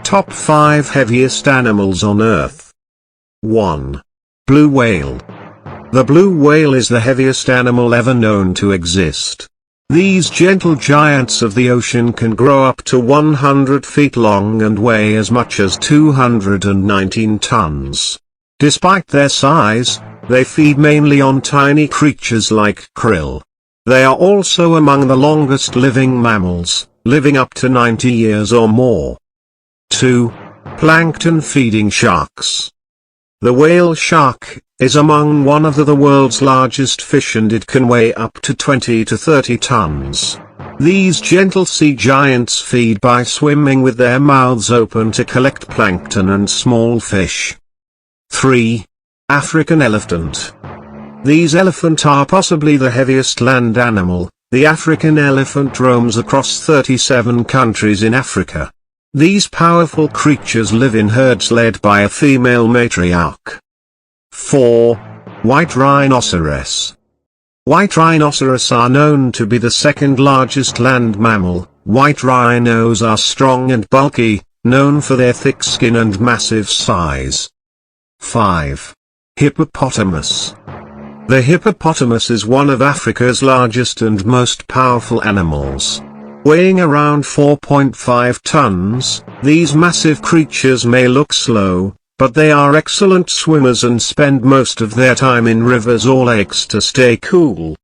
Top 5 heaviest animals on Earth. 1. Blue whale. The blue whale is the heaviest animal ever known to exist. These gentle giants of the ocean can grow up to 100 feet long and weigh as much as 219 tons. Despite their size, they feed mainly on tiny creatures like krill. They are also among the longest living mammals, living up to 90 years or more. 2. Plankton feeding sharks. The whale shark is among one of the world's largest fish, and it can weigh up to 20 to 30 tons. These gentle sea giants feed by swimming with their mouths open to collect plankton and small fish. 3. African elephant. These elephants are possibly the heaviest land animal. The African elephant roams across 37 countries in Africa. These powerful creatures live in herds led by a female matriarch. 4. White rhinoceros. White rhinoceros are known to be the second largest land mammal. White rhinos are strong and bulky, known for their thick skin and massive size. 5. Hippopotamus. The hippopotamus is one of Africa's largest and most powerful animals. Weighing around 4.5 tons, these massive creatures may look slow, but they are excellent swimmers and spend most of their time in rivers or lakes to stay cool.